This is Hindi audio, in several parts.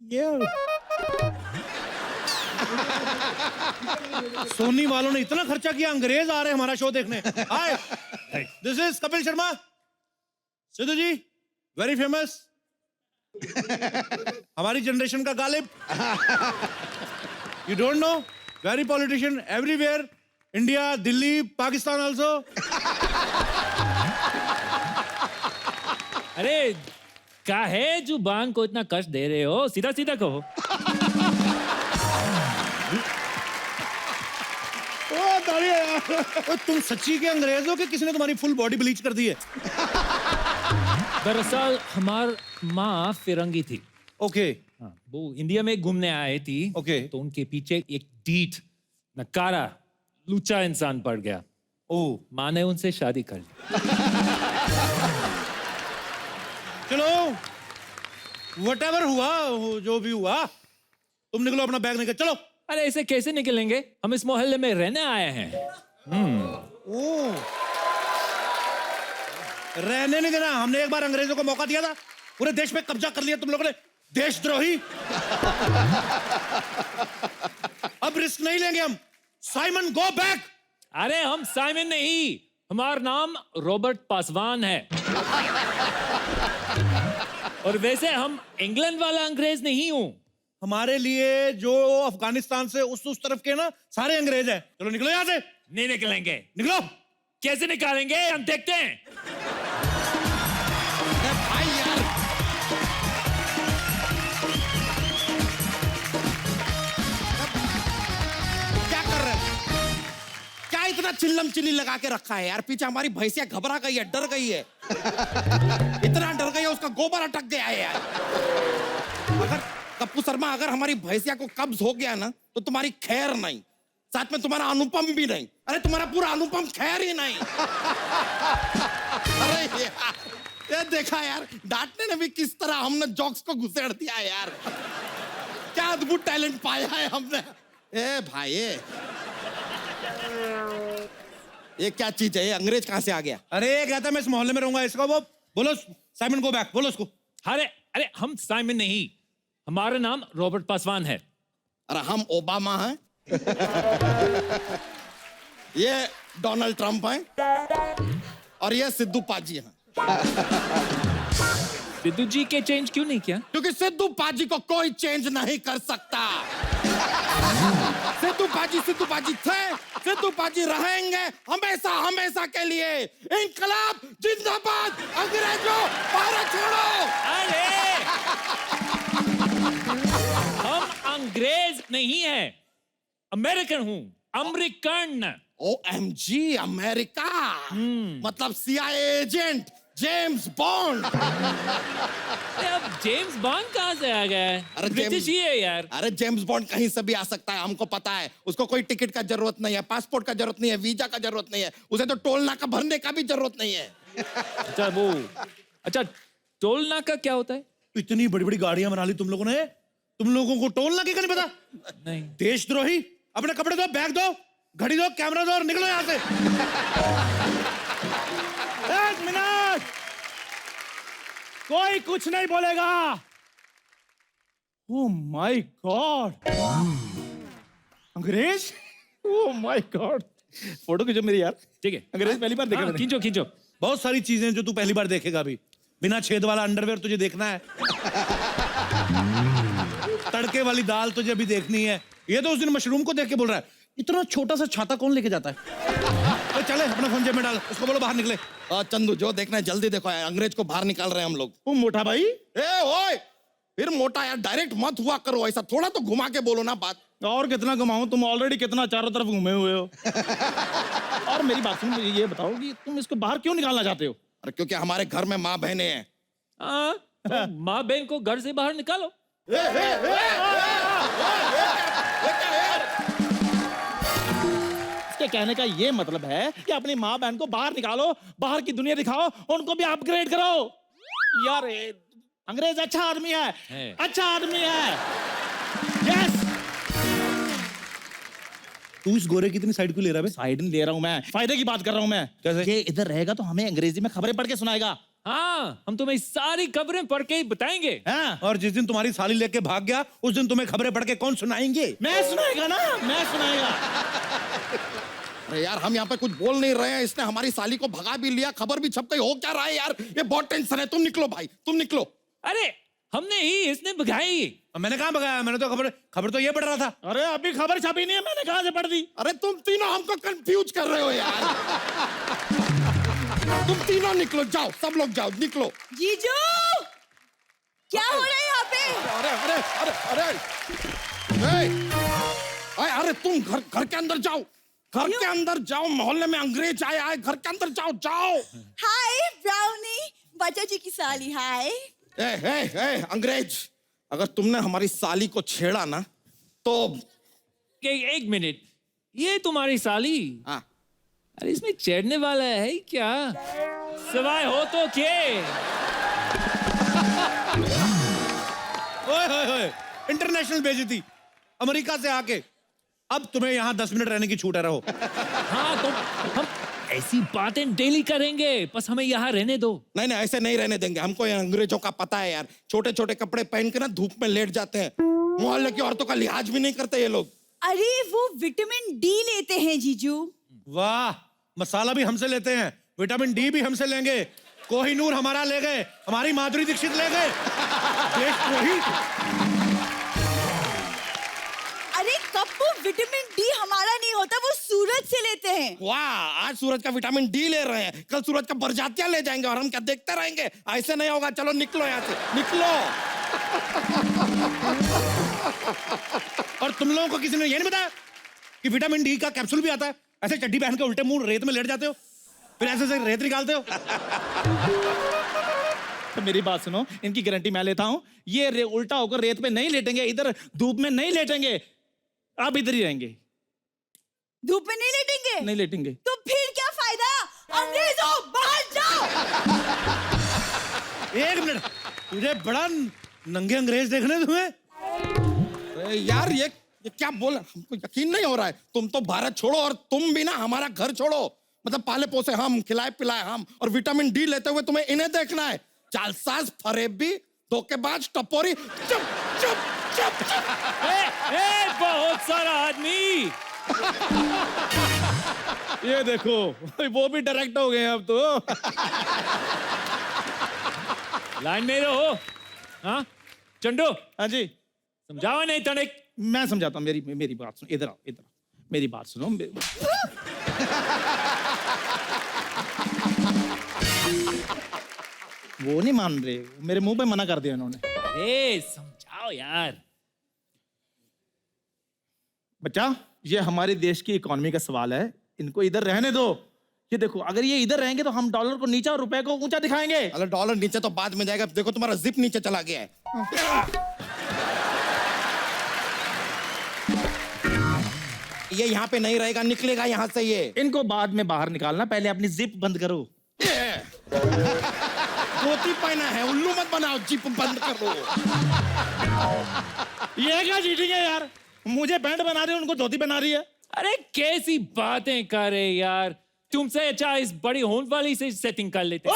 ये सोनी वालों ने इतना खर्चा किया, अंग्रेज आ रहे हैं हमारा शो देखने। Hi, this is Kapil Sharma. Sidhu ji very famous, हमारी जनरेशन का Ghalib. You don't know, very politician everywhere, India, Delhi, Pakistan also. अरे क्या है जुबान को इतना कष्ट दे रहे हो, सीधा सीधा कहो। तुम सच्ची के अंग्रेज हो कि किसी ने तुम्हारी फुल बॉडी ब्लीच कर दी है? दरअसल हमार माँ फिरंगी थी। ओके। हाँ, वो इंडिया में घूमने आए थी। ओके। तो उनके पीछे एक डीठ नकारा लूचा इंसान पड़ गया। ओह, माँ ने उनसे शादी कर ली। चलो व्हाटएवर हुआ, जो भी हुआ, तुम निकलो, अपना बैग निकल चलो। अरे ऐसे कैसे निकलेंगे, हम इस मोहल्ले में रहने आए हैं। ओह, रहने नहीं देना। हमने एक बार अंग्रेजों को मौका दिया था, पूरे देश पे कब्जा कर लिया तुम लोगों ने, देशद्रोही। अब रिस्क नहीं लेंगे हम। Simon go back. अरे हम साइमन नहीं, हमारा नाम रॉबर्ट पासवान है। और वैसे हम इंग्लैंड वाला अंग्रेज नहीं हूं। हमारे लिए जो अफगानिस्तान से उस तरफ के ना सारे अंग्रेज हैं। चलो निकलो यहां से। नहीं निकलेंगे। निकलो। कैसे निकालेंगे, हम देखते हैं। भाई यार, क्या कर रहे हो? क्या इतना चिल्लम चिल्ली लगा के रखा है यार? पीछे हमारी भैंसिया घबरा गई है, डर गई है। इतना डर गई है, उसका गोबर अटक गया है यार। अगर कप्पू शर्मा, अगर हमारी भैंसिया को कब्ज हो गया ना, तो तुम्हारी खैर नहीं, साथ में तुम्हारा अनुपम भी नहीं। अरे तुम्हारा पूरा अनुपम खैर ही नहीं। अरे यार, ये देखा यार, डांटने ने भी किस तरह हमने जोक्स को घुसेड़ दिया है यार। क्या अद्भुत टैलेंट पाया है हमने। ए भाई, ये क्या चीज है? ये अंग्रेज कहां से आ गया? अरे कहता मैं इस मोहल्ले में रहूंगा, इसको वो बोलो साइमन गो बैक, बोलो उसको। अरे अरे हम साइमन नहीं, हमारा नाम रॉबर्ट पासवान है। अरे हम ओबामा हैं। ये डोनाल्ड ट्रंप हैं और ये सिद्धू पाजी हैं। सिद्धू जी के चेंज क्यों नहीं किया? क्योंकि सिद्धू पाजी को कोई चेंज नहीं कर सकता। सिद्धू पाजी थे, सिद्धू पाजी रहेंगे हमेशा हमेशा के लिए। इंकलाब जिंदाबाद, अंग्रेजों भारत छोड़ो। अरे हम अंग्रेज नहीं है, अमेरिकन हूं, अमेरिकन। OMG अमेरिका, मतलब CIA एजेंट जेम्स बॉन्ड। अरे अब जेम्स बॉन्ड कहां से आ गया है? अरे ब्रिटिश ही है यार। अरे जेम्स बॉन्ड कहीं से भी आ सकता है, हमको पता है। उसको कोई टिकट का जरूरत नहीं है, पासपोर्ट का जरूरत नहीं है, वीजा का जरूरत नहीं है, उसे तो टोल नाका भरने का भी जरूरत नहीं है। अच्छा टोल नाका क्या होता है? इतनी बड़ी बड़ी गाड़ियां बना ली तुम लोगों ने, तुम लोगों को टोल नाके का नहीं पता? नहीं। देशद्रोही, अपने कपड़े दो, बैग दो, घड़ी दो, कैमरा दो और निकलो यहां से। एक मिनट, कोई कुछ नहीं बोलेगा। ओह माय गॉड, अंग्रेज। ओह माय गॉड, फोटो खींचो मेरी यार। ठीक है, अंग्रेज पहली बार देखा मैंने। खींचो खींचो। बहुत सारी चीजें जो तू पहली बार देखेगा अभी। बिना छेद वाला अंडरवेयर तुझे देखना है। तड़के वाली दाल तुझे अभी देखनी है। ये तो उस दिन मशरूम को देख के बोल रहा है, इतना छोटा सा छाता कौन लेके जाता है? तो चले अपना फोन जेब में डाल, उसको बोलो बाहर निकले। चंदू जो देखना है जल्दी देखो, अंग्रेज को बाहर निकाल रहे हैं हम लोग। ओ मोटा भाई, ओए, फिर मोटा यार, डायरेक्ट मत हुआ करो ऐसा, थोड़ा तो घुमा के बोलो ना बात। और कितना घुमाऊं, तुम ऑलरेडी कितना चारों तरफ घूमे हुए हो। और मेरी बात सुन, मुझे ये बताओ कि तुम इसको बाहर क्यों निकालना चाहते हो? अरे क्योंकि हमारे घर में माँ बहनें हैं। तो माँ बहन को घर से बाहर निकालो। इसके कहने का ये मतलब है कि अपनी माँ बहन को बाहर निकालो, बाहर की दुनिया दिखाओ, उनको भी अपग्रेड करो। यार अंग्रेज अच्छा आदमी है, अच्छा आदमी है। यस। तू इस गोरे की इतनी साइड क्यों ले रहा है? साइड नहीं ले रहा हूं मैं, फायदे की बात कर रहा हूं मैं। कैसे? ये इधर रहेगा तो हमें अंग्रेजी में खबरें पढ़ के सुनाएगा, हाँ, हम तुम्हें सारी खबरें पढ़ के ही बताएंगे। हाँ, और जिस दिन तुम्हारी साली लेके भाग गया उस दिन तुम्हें खबरें पढ़ के कौन सुनाएंगे? मैं सुनाएगा ना, मैं सुनाएगा। अरे यार हम यहाँ पे कुछ बोल नहीं रहे हैं, इसने हमारी साली को भगा भी लिया, खबर भी छप गई, हो क्या रहा है यार? ये बहुत टेंशन है। तुम निकलो भाई, तुम निकलो। अरे हमने ही, इसने भगाई। मैंने कहाँ भगाया? मैंने तो खबर तो ये पढ़ रहा था। अरे अभी खबर छपी नहीं है, मैंने कहाँ से पढ़ दी? अरे तुम तीनों हमको कंफ्यूज कर रहे हो यार। तुम तीनों निकलो, जाओ, सब लोग जाओ, निकलो। जीजू, क्या हो रहा है यहाँ पे? अरे अरे अरे अरे अरे तुम घर के अंदर जाओ, घर के अंदर जाओ। मोहल्ले में अंग्रेज आए आए, घर के अंदर जाओ, जाओ। हाय ब्राउनी, बच्चा जी की साली। हाय। अंग्रेज, अगर तुमने हमारी साली को छेड़ा ना तो एक मिनट, ये तुम्हारी साली? हाँ। अरे इसमें चढ़ने वाला है क्या? सवाई हो तो के। ओए, इंटरनेशनल बेइज्जती, अमेरिका से आके। अब तुम्हें यहाँ 10 मिनट रहने की छूट है, रहो। हाँ तो हम ऐसी बातें डेली करेंगे, बस हमें यहाँ रहने दो। नहीं नहीं, ऐसे नहीं रहने देंगे। हमको ये अंग्रेजों का पता है यार, छोटे छोटे कपड़े पहन के ना धूप में लेट जाते हैं, मोहल्ले की औरतों का लिहाज भी नहीं करते ये लोग। अरे वो विटामिन डी लेते हैं जीजू। वाह, मसाला भी हमसे लेते हैं, विटामिन डी भी हमसे लेंगे, कोहिनूर हमारा ले गए, हमारी माधुरी दीक्षित ले गए, देशद्रोही। अरे कप्पू, विटामिन डी हमारा नहीं होता, वो सूरज से लेते हैं। वाह, आज सूरज का विटामिन डी ले रहे हैं, कल सूरज का बरजातियां ले जाएंगे और हम क्या देखते रहेंगे? ऐसे नहीं होगा। चलो निकलो यहाँ से, निकलो। और तुम लोगों को किसी ने ये नहीं बताया कि विटामिन डी का कैप्सूल भी आता है? ऐसे चड्डी पहन के उल्टे मुंह रेत में लेट जाते हो, फिर ऐसे ऐसे रेत निकालते हो। तो मेरी बात सुनो, इनकी गारंटी मैं लेता हूँ, ये उल्टा होकर रेत पे नहीं लेटेंगे, इधर धूप में नहीं लेटेंगे, आप इधर ही रहेंगे। धूप में नहीं लेटेंगे? नहीं लेटेंगे। तो फिर क्या फायदा? अंग्रेजों, बाहर जाओ। एक मिनट, तुझे बड़ा नंगे अंग्रेज देखने तुम्हें? अरे यार ये क्या बोल, हमको यकीन नहीं हो रहा है। तुम तो भारत छोड़ो और तुम भी ना हमारा घर छोड़ो। मतलब पाले पोसे हम, खिलाए पिलाए हम, और विटामिन डी लेते हुए तुम्हें इन्हें देखना है। चालसाज, फरेबी, धोखेबाज, टपोरी। चुप चुप चुप। बहुत सारा आदमी। ये देखो, वो भी डायरेक्ट हो गए अब तो। लाइन में रहो। हाँ चंडू, हाँ जी, समझाओ नहीं तनिक। मैं समझाता हूँ, मेरी बात सुनो, इधर आओ, इधर आओ, मेरी बात सुनो। वो नहीं मान रहे, मेरे मुंह पे मना कर दिया इन्होंने। अरे समझाओ यार। बच्चा, ये हमारे देश की इकोनॉमी का सवाल है, इनको इधर रहने दो। ये देखो, अगर ये इधर रहेंगे तो हम डॉलर को नीचा और रुपए को ऊंचा दिखाएंगे। अरे डॉलर नीचे तो बाद में जाएगा। देखो तुम्हारा जिप नीचे चला गया है। ये यहाँ पे नहीं रहेगा, निकलेगा यहाँ से ये। इनको बाद में बाहर निकालना, पहले अपनी जिप बंद करो। धोती पहना है, उल्लू मत बनाओ, जिप बंद करो। ये क्या चीटिंग है यार? मुझे पैंट बना रही है, उनको धोती बना रही है। अरे कैसी बातें कर रहे यार, तुमसे अच्छा इस बड़ी होने वाली से सेटिंग कर लेते।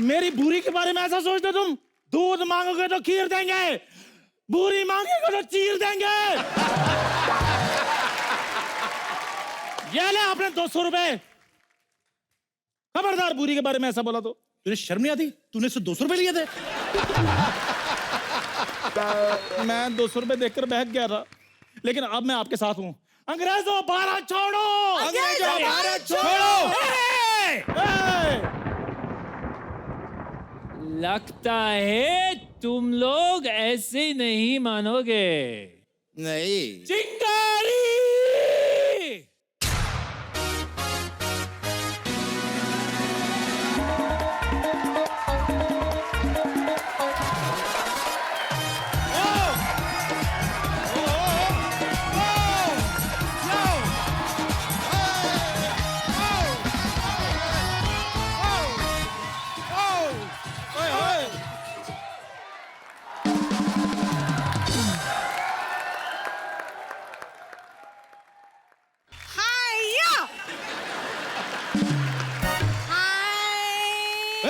मेरी भूरी के बारे में ऐसा सोचते तुम? दूध मांगोगे तो खीर देंगे, भूरी मांगोगे तो चीर देंगे। ये ले अपने 200 रुपए। खबरदार भूरी के बारे में ऐसा बोला तो। तुझे शर्म नहीं आती? तूने इससे 200 रुपए लिए थे? मैं 200 रुपए देखकर बहक गया था, लेकिन अब मैं आपके साथ हूं। अंग्रेजों, भारत छोड़ो! अंग्रेजों, भारत छोड़ो! लगता है तुम लोग ऐसे नहीं मानोगे। नहीं। चिंगारी!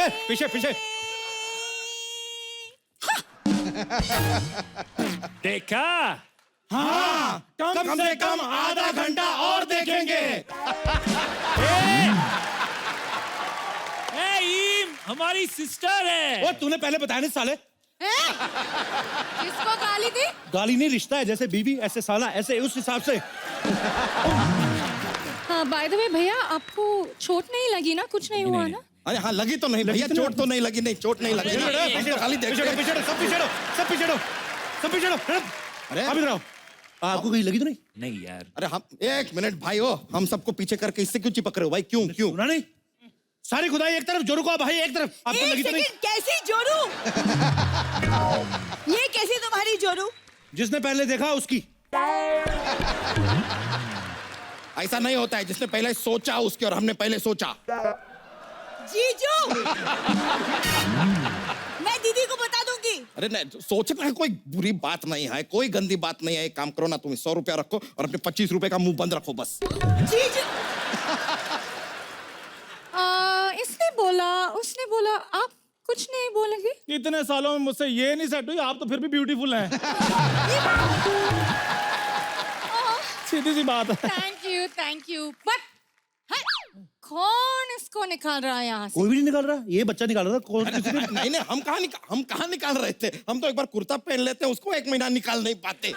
ए, पीछे पीछे। देखा? हाँ, कम से कम आधा घंटा और देखेंगे। ए ईम, हमारी सिस्टर है। वो तूने पहले बताया नहीं साले। किसको गाली दी? गाली नहीं, रिश्ता है, जैसे बीवी ऐसे साला, ऐसे उस हिसाब से। हाँ, बाय द वे भैया आपको चोट नहीं लगी ना? कुछ नहीं हुआ ना? अरे हाँ, लगी तो नहीं भैया, चोट तो नहीं लगी, नहीं चोट नहीं लगी। हम तो खाली देखते हैं। पिछड़ो, सब पिछड़ो, सब पिछड़ो, सब पिछड़ो। अरे आप इधर आओ। आपको कहीं लगी तो नहीं? नहीं यार। अरे हम एक मिनट भाई, हो हम सबको पीछे करके इससे क्यों चिपक रहे हो भाई? क्यों क्यों? सुना नहीं? सारी खुदाई एक तरफ, जोरू को भाई एक तरफ। आपको लगी एक तो नहीं? सेकंड, कैसी जोरू? ये कैसी तुम्हारी जोरू? जिसने पहले देखा उसकी। ऐसा नहीं होता है, जिसने पहले सोचा उसके, और हमने पहले सोचा। जीजू, मैं दीदी को बता दूंगी। अरे नहीं, सोचना कोई बुरी बात नहीं है, कोई गंदी बात नहीं है। एक काम करो ना, तुम 100 रुपया रखो और अपने 25 रुपए का मुंह बंद रखो बस। जीजू, उसने बोला आप कुछ नहीं बोलेंगे? इतने सालों में मुझसे ये नहीं सेट हुई, आप तो फिर भी ब्यूटीफुल हैं। सीधी सी बात है। थैंक यू बट कौन इसको निकाल रहा है यहाँ से? कोई भी नहीं निकाल रहा, ये बच्चा निकाल रहा था। कौन किसी ने? नहीं नहीं, हम कहाँ निकाल रहे थे? हम तो एक बार कुर्ता पहन लेते हैं, उसको 1 महीना निकाल नहीं पाते।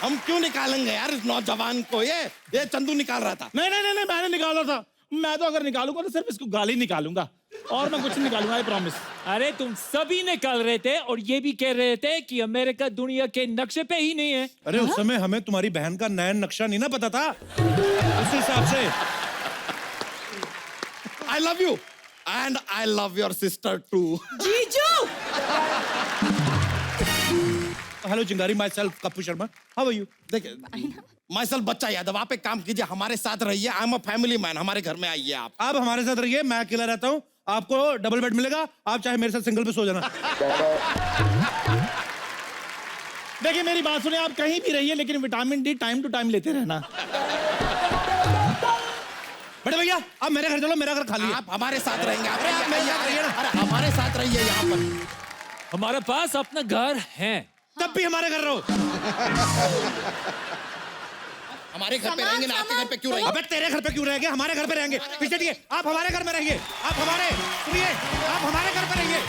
हम क्यों निकालेंगे यार इस नौजवान को? ये चंदू निकाल रहा था। नहीं नहीं नहीं, मैंने निकाला था। मैं तो अगर निकालूंगा तो सिर्फ इसको गाली निकालूंगा, और मैं कुछ नहीं निकालूंगा, आई प्रॉमिस। अरे तुम सभी निकाल रहे थे और ये भी कह रहे थे कि अमेरिका दुनिया के नक्शे पे ही नहीं है। अरे उस समय हमें तुम्हारी बहन का नयन नक्शा नहीं ना पता था, उस हिसाब से। I love you and I love your sister too. जीजू, hello Chingari, myself Kappu Sharma, how are you? देखिए, माइसेल्फ बच्चा यादव, आप एक काम कीजिए, हमारे साथ रहिए। I am a family man, हमारे घर में आइए आप। आप हमारे साथ रहिए, मैं अकेला रहता हूँ, आपको डबल बेड मिलेगा, आप चाहे मेरे साथ सिंगल पे सो जाना। देखिए मेरी बात सुनिए, आप कहीं भी रहिए लेकिन vitamin D time to time लेते रहना। बड़े भैया आप मेरे घर चलो, मेरा घर खाली है। आप हमारे साथ रहेंगे। आप आप मेरे साथ रहिए ना। अरे हमारे साथ रहिए यहाँ पर। हमारे पास अपना घर है। तब भी हमारे घर रहो। हमारे घर पे रहेंगे ना, आपके घर पे क्यों रहेंगे? अबे तेरे घर पे क्यों रहेंगे? हमारे घर पे रहेंगे। पीछे दिए, आप हमारे घर में रहिए। आप हमारे, सुनिए, आप हमारे घर पे रहिए।